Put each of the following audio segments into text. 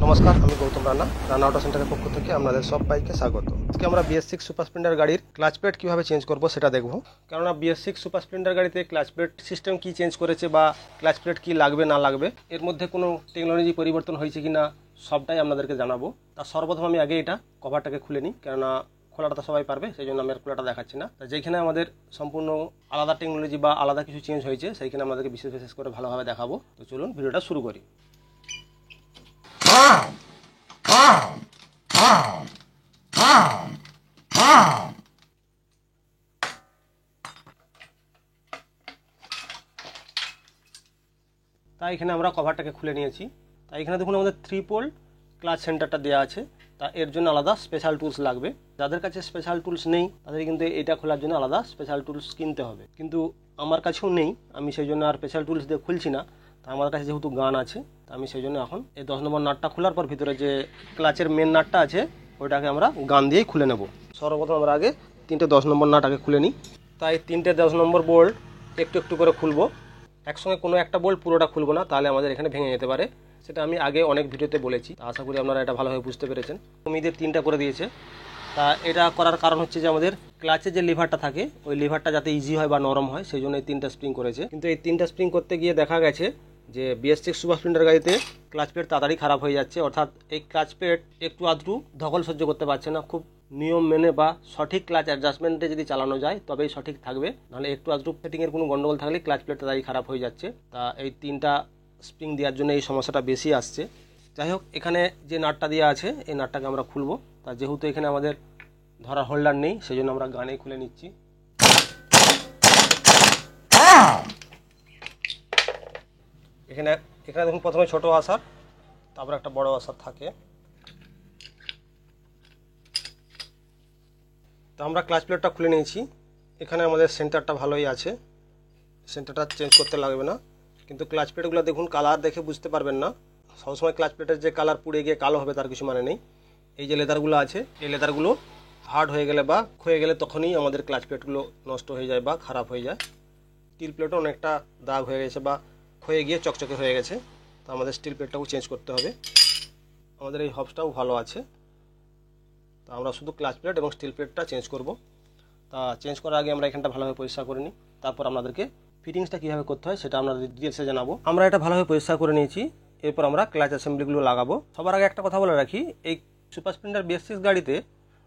নমস্কার, আমি গৌতম রানা অটো সেন্টারের পক্ষ থেকে আপনাদের সবাইকে স্বাগত। আজকে আমরা BS6 সুপার স্প্লেন্ডার গাড়ির ক্লাচ প্লেট কীভাবে চেঞ্জ করব সেটা দেখব। কেননা BS6 সুপার স্প্লেন্ডার গাড়িতে ক্লাচ প্লেট সিস্টেম কী চেঞ্জ করেছে বা ক্লাচ প্লেট কী লাগবে না লাগবে, এর মধ্যে কোনো টেকনোলজি পরিবর্তন হয়েছে কি না সবটাই আপনাদেরকে জানাবো। তার সর্বপ্রথম আমি আগে এটা কভারটাকে খুলে নিই, কেননা খোলাটা তো সবাই পারবে, সেই জন্য আমি আর খোলাটা দেখাচ্ছি না। যেখানে আমাদের সম্পূর্ণ আলাদা টেকনোলজি বা আলাদা কিছু চেঞ্জ হয়েছে সেইখানে আমাদেরকে বিশেষ করে ভালোভাবে দেখাবো। তো চলুন ভিডিওটা শুরু করি। তাই এখানে আমরা কভারটাকে খুলে নিয়েছি। তাই এখানে দেখুন আমাদের 3 পোল ক্লাচ সেন্টারটা দেওয়া আছে। তা এর জন্য আলাদা স্পেশাল টুলস লাগবে। যাদের কাছে স্পেশাল টুলস নেই তাদের কিন্তু এটা খোলার জন্য আলাদা স্পেশাল টুলস কিনতে হবে, কিন্তু আমার কাছেও নেই, আমি সেই জন্য আর স্পেশাল টুলস দিয়ে খুলছি না। তা আমার কাছে যেহেতু গান আছে, তা আমি সেই জন্য এখন এই 10 নম্বর নাটটা খোলার পর ভিতরে যে ক্লাচের মেন নাটটা আছে ওইটাকে আমরা গান দিয়েই খুলে নেব। সর্বপ্রথম আমরা আগে 3টে 10 নম্বর নাট আগে খুলে নিই। তাই 3টে 10 নম্বর বোল্ট একটু একটু করে খুলবো, একসঙ্গে কোনো একটা বোল্ট পুরোটা খুলবো না, তাহলে আমাদের এখানে ভেঙে যেতে পারে। সেটা আমি আগে অনেক ভিডিওতে বলেছি, আশা করি আপনারা এটা ভালোভাবে বুঝতে পেরেছেন। মিদের 3টা করে দিয়েছে। তা এটা করার কারণ হচ্ছে যে আমাদের ক্লাচের যে লিভারটা থাকে ওই লিভারটা যাতে ইজি হয় বা নরম হয়, সেই জন্য এই 3টা স্প্রিং করেছে। কিন্তু এই 3টা স্প্রিং করতে গিয়ে দেখা গেছে যে BS6 সুপার স্প্লেন্ডার গাড়িতে ক্লাচ প্লেট তাড়াতাড়ি খারাপ হয়ে যাচ্ছে, অর্থাৎ এই ক্লাচ প্লেট একটু আধটু ধকল সহ্য করতে পারছে না। খুব নিয়ম মেনে বা সঠিক ক্লাচ অ্যাডজাস্টমেন্টে যদি চালানো যায় তবেই সঠিক থাকবে, নাহলে একটু আধটু সেটিংয়ের কোনো গন্ডগোল থাকলে ক্লাচ প্লেট তাড়াতাড়ি খারাপ হয়ে যাচ্ছে। তা এই 3টা স্প্রিং দেওয়ার জন্য এই সমস্যাটা বেশি আসছে। যাই হোক, এখানে যে নাটটা দেওয়া আছে এই নাটটাকে আমরা খুলবো। তা যেহেতু এখানে আমাদের ধরার হোল্ডার নেই সেই জন্য আমরা গানেই খুলে নিচ্ছি। এখানে দেখুন প্রথমে ছোট আসার, তারপর একটা বড় আসার থাকে। তো আমরা ক্লাচ প্লেটটা খুলে নিয়েছি। এখানে আমাদের সেন্টারটা ভালোই আছে, সেন্টারটা চেঞ্জ করতে লাগবে না। কিন্তু ক্লাচ প্লেটগুলো দেখুন কালার দেখে বুঝতে পারবেন না। সবসময় ক্লাচ প্লেটের যে কালার পুড়ে গিয়ে কালো হবে তার কিছু মানে নেই। এই যে লেদারগুলো আছে এই লেদারগুলো হার্ড হয়ে গেলে বা ক্ষয়ে গেলে তখনই আমাদের ক্লাচ প্লেটগুলো নষ্ট হয়ে যায় বা খারাপ হয়ে যায়। স্টিল প্লেটও অনেকটা দাগ হয়ে গেছে বা ক্ষয়ে গিয়ে চকচকে হয়ে গেছে, তো আমাদের স্টিল প্লেটটাও চেঞ্জ করতে হবে। আমাদের এই হবসটাও ভালো আছে, তো আমরা শুধু ক্লাচ প্লেট এবং স্টিল প্লেটটা চেঞ্জ করব। তা চেঞ্জ করার আগে আমরা এখানটা ভালোভাবে পরিষ্কার করে নিই, তারপর আপনাদেরকে ফিটিংসটা কীভাবে করতে হয় সেটা আপনাদের ডিটেলসে জানাবো। আমরা এটা ভালোভাবে পরিষ্কার করে নিয়েছি, এরপর আমরা ক্লাচ অ্যাসেম্বলিগুলো লাগাবো। সবার আগে একটা কথা বলে রাখি, এই সুপার স্প্লেন্ডার BS6 গাড়িতে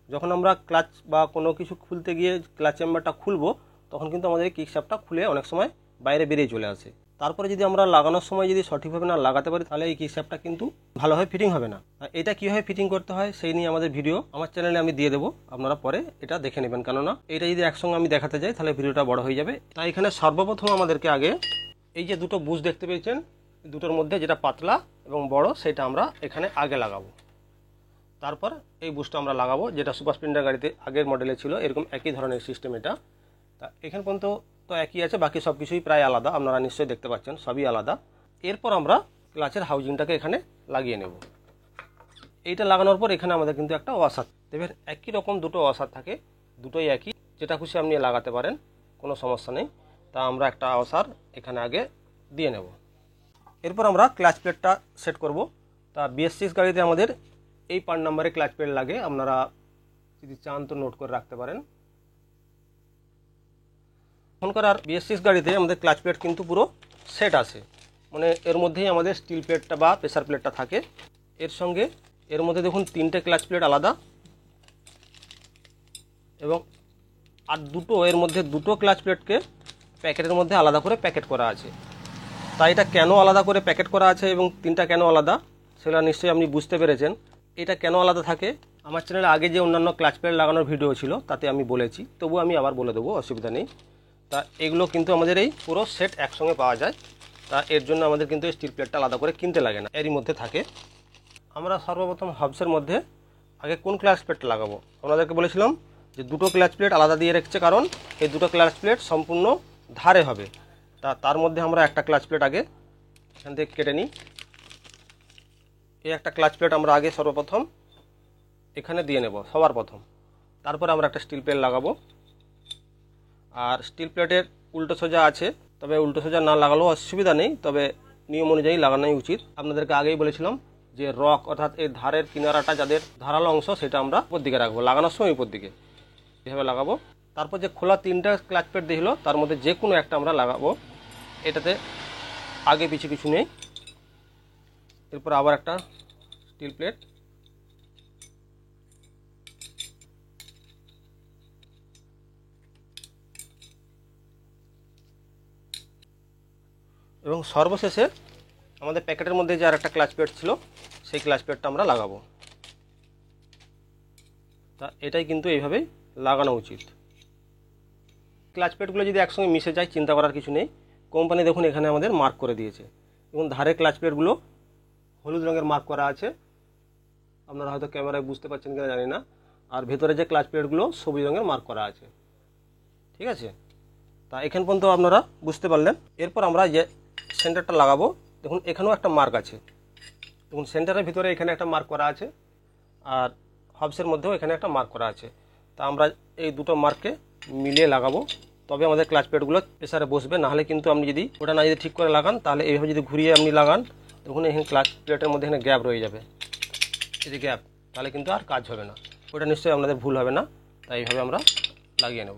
যখন আমরা ক্লাচ বা কোনো কিছু খুলতে গিয়ে ক্লাচ চেম্বারটা খুলবো তখন কিন্তু আমাদের এই কিকশ্যাফটটা খুলে অনেক সময় বাইরে বেরিয়ে চলে আসে। তারপরে যদি আমরা লাগানোর সময় যদি সঠিকভাবে না লাগাতে পারি তাহলে এই কিকশ্যাফটটা কিন্তু ভালোভাবে ফিটিং হবে না। এটা কীভাবে ফিটিং করতে হয় সেই নিয়ে আমাদের ভিডিও আমার চ্যানেলে আমি দিয়ে দেবো, আপনারা পরে এটা দেখে নেবেন। কেননা এটা যদি একসঙ্গে আমি দেখাতে যাই তাহলে ভিডিওটা বড় হয়ে যাবে। তাই এখানে সর্বপ্রথম আমাদেরকে আগে এই যে দুটো বুশ দেখতে পেয়েছেন, দুটোর মধ্যে যেটা পাতলা এবং বড় সেটা আমরা এখানে আগে লাগাবো। তারপর এই বুশটা আমরা লাগাবো, যেটা সুপার স্প্লেন্ডার গাড়িতে আগের মডেলে ছিল, এরকম একই ধরনের সিস্টেম এটা। তা এখান পর্যন্ত তো একই আছে, বাকি সব কিছুই প্রায় আলাদা, আপনারা নিশ্চয়ই দেখতে পাচ্ছেন সবই আলাদা। এরপর আমরা ক্লাচের হাউজিংটাকে এখানে লাগিয়ে নেব। এইটা লাগানোর পর এখানে আমাদের কিন্তু একটা ওয়াশার দেবেন, একই রকম দুটো ওয়াশার থাকে, দুটোই একই, যেটা খুশি আপনি লাগাতে পারেন, কোনো সমস্যা নেই। তা আমরা একটা ওয়াশার এখানে আগে দিয়ে নেব। এরপর আমরা ক্লাচ প্লেটটা সেট করব। তা BS6 গাড়িতে আমাদের এই পার্ট নাম্বারে ক্লাচ প্লেট লাগে, আপনারা যদি চান তো নোট করে রাখতে পারেন। এখনকার আর BS6 গাড়িতে আমাদের ক্লাচ প্লেট কিন্তু পুরো সেট আছে, মানে এর মধ্যেই আমাদের স্টিল প্লেটটা বা প্রেসার প্লেটটা থাকে। এর সঙ্গে এর মধ্যে দেখুন 3টে ক্লাচ প্লেট আলাদা এবং আর দুটো এর মধ্যে দুটো ক্লাচ প্লেটকে প্যাকেটের মধ্যে আলাদা করে প্যাকেট করা আছে। তাই এটা কেন আলাদা করে প্যাকেট করা আছে এবং 3টা কেন আলাদা সেটা নিশ্চয়ই আপনি বুঝতে পেরেছেন। এটা কেন আলাদা থাকে আমার চ্যানেলে আগে যে অন্যান্য ক্লাচ প্লেট লাগানোর ভিডিও ছিল তাতে আমি বলেছি, তবু আমি আবার বলে দেবো, অসুবিধা নেই। তা এগুলো কিন্তু আমাদের এই পুরো সেট একসঙ্গে পাওয়া যায়, তা এর জন্য আমাদের কিন্তু স্টিল প্লেটটা আলাদা করে কিনতে লাগে না, এরই মধ্যে থাকে। আমরা সর্বপ্রথম হবসের মধ্যে আগে কোন ক্লাচ প্লেটটা লাগাবো, আপনাদেরকে বলেছিলাম যে দুটো ক্লাচ প্লেট আলাদা দিয়ে রেখেছে, কারণ এই দুটো ক্লাচ প্লেট সম্পূর্ণ ধারে হবে। তার মধ্যে আমরা একটা ক্লাচ প্লেট আগে এখান থেকে কেটে নিই। এই একটা ক্লাচ প্লেট আমরা আগে সর্বপ্রথম এখানে দিয়ে নেব সবার প্রথম, তারপর আমরা একটা স্টিল প্লেট লাগাবো। আর স্টিল প্লেটের উল্টো সোজা আছে, তবে উল্টো সোজা না লাগালেও অসুবিধা নেই, তবে নিয়ম অনুযায়ী লাগানোই উচিত। আপনাদেরকে আগেই বলেছিলাম যে রক অর্থাৎ এই ধারের কিনারাটা যাদের ধারালো অংশ সেটা আমরা উপর দিকে রাখবো, লাগানোর সময় উপর দিকে এভাবে লাগাবো। তারপর যে খোলা 3টা ক্লাচ প্লেট দিল তার মধ্যে যে কোনো একটা আমরা লাগাবো, এটাতে আগে পিছু কিছু নেই। এরপর আবার একটা স্টিল প্লেট, এবং সর্বশেষে আমাদের প্যাকেটের মধ্যে যে আর একটা ক্লাচ প্লেট ছিল সেই ক্লাচ প্লেটটা আমরা লাগাবো। তা এটাই কিন্তু এইভাবেই লাগানো উচিত। ক্লাচ প্লেটগুলো যদি একসঙ্গে মিশে যায় চিন্তা করার কিছু নেই। কোম্পানি দেখুন এখানে আমাদের মার্ক করে দিয়েছে এবং ধারে ক্লাচ প্লেটগুলো হলুদ রঙের মার্ক করা আছে, আপনারা হয়তো ক্যামেরায় বুঝতে পারছেন কিনা জানি না। আর ভেতরে যে ক্লাচ প্লেটগুলো সবুজ রঙের মার্ক করা আছে, ঠিক আছে। তা এখান পর্যন্ত আপনারা বুঝতে পারলেন। এরপর আমরা যে সেন্টারটা লাগাবো, দেখুন এখানেও একটা মার্ক আছে, দেখুন সেন্টারের ভিতরে এখানে একটা মার্ক করা আছে আর হবসের মধ্যেও এখানে একটা মার্ক করা আছে। তা আমরা এই দুটো মার্ককে মিলিয়ে লাগাবো, তবে আমাদের ক্লাচ প্লেটগুলো প্রেসারে বসবে। নাহলে কিন্তু আপনি যদি ওটা না যদি ঠিক করে লাগান, তাহলে এইভাবে যদি ঘুরিয়ে আপনি লাগান, দেখুন এখানে ক্লাচ প্লেটের মধ্যে এখানে গ্যাপ রয়ে যাবে, এই যে গ্যাপ, তাহলে কিন্তু আর কাজ হবে না। ওটা নিশ্চয়ই আপনাদের ভুল হবে না। তাই এইভাবে আমরা লাগিয়ে নেব।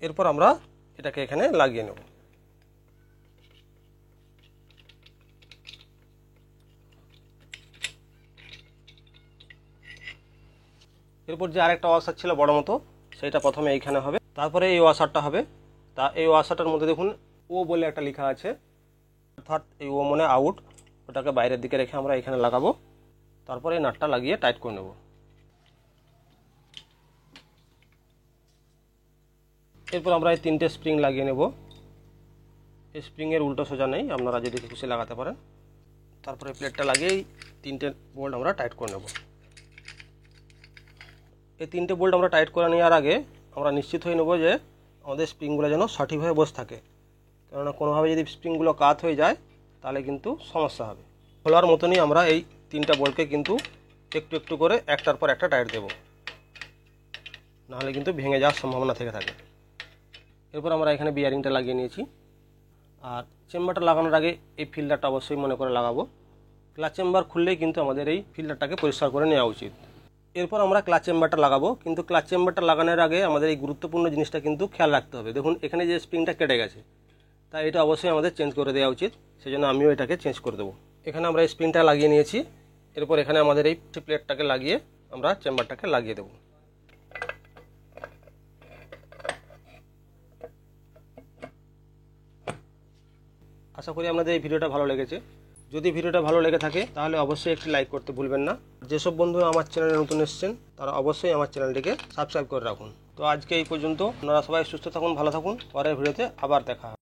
এরপর আমরা এটাকে এখানে লাগিয়ে নেব। এরপর যে আরেকটা ওয়াশার ছিল বড় মতো, সেটা প্রথমে এইখানে হবে, তারপরে এই ওয়াশারটা হবে। তা এই ওয়াশারটার মধ্যে দেখুন ও বলে একটা লেখা আছে, অর্থাৎ এই ও মানে আউট, ওটাকে বাইরের দিকে রেখে আমরা এখানে লাগাবো। তারপরে এই নাটটা লাগিয়ে টাইট করে নেব। এরপর আমরা এই 3টে স্প্রিং লাগিয়ে নেব। এই স্প্রিংয়ের উল্টো সোজা নেই, আপনারা যদি খুশি লাগাতে পারেন। তারপরে প্লেটটা লাগিয়ে 3টে বোল্ট আমরা টাইট করে নেব। এই 3টে বোল্ট আমরা টাইট করে নেওয়ার আগে আমরা নিশ্চিত হয়ে নেব যে আমাদের স্প্রিংগুলো যেন সঠিকভাবে বসে থাকে, কেননা কোনোভাবে যদি স্প্রিংগুলো কাত হয়ে যায় তাহলে কিন্তু সমস্যা হবে। খোলার মতনই আমরা এই 3টা বোল্টকে কিন্তু একটু একটু করে একটার পর একটা টাইট দেব, নাহলে কিন্তু ভেঙে যাওয়ার সম্ভাবনা থেকে থাকে। এরপর আমরা এখানে বিয়ারিংটা লাগিয়ে নিয়েছি। আর চেম্বারটা লাগানোর আগে এই ফিল্টারটা অবশ্যই মনে করে লাগাবো। ক্লাচ চেম্বার খুললেই কিন্তু আমাদের এই ফিল্টারটাকে পরিষ্কার করে নেওয়া উচিত। এরপর আমরা ক্লাচ চেম্বারটা লাগাবো, কিন্তু ক্লাচ চেম্বারটা লাগানোর আগে আমাদের এই গুরুত্বপূর্ণ জিনিসটা কিন্তু খেয়াল রাখতে হবে। দেখুন এখানে যে স্প্রিংটা কেটে গেছে, তাই এটা অবশ্যই আমাদের চেঞ্জ করে দেওয়া উচিত। সেজন্য আমিও এটাকে চেঞ্জ করে দেবো। এখানে আমরা এই স্প্রিংটা লাগিয়ে নিয়েছি। এরপর এখানে আমাদের এই প্লেটটাকে লাগিয়ে আমরা চেম্বারটাকে লাগিয়ে দেবো। আশা করি আপনাদের এই ভিডিওটা ভালো লেগেছে। যদি ভিডিওটা ভালো লেগে থাকে তাহলে অবশ্যই একটি লাইক করতে ভুলবেন না। যেসব বন্ধু আমার চ্যানেলে নতুন এসেছেন তারা অবশ্যই আমার চ্যানেলটিকে সাবস্ক্রাইব করে রাখুন। তো আজকে এই পর্যন্ত। আপনারা সবাই সুস্থ থাকুন, ভালো থাকুন। পরের ভিডিওতে আবার দেখা হবে।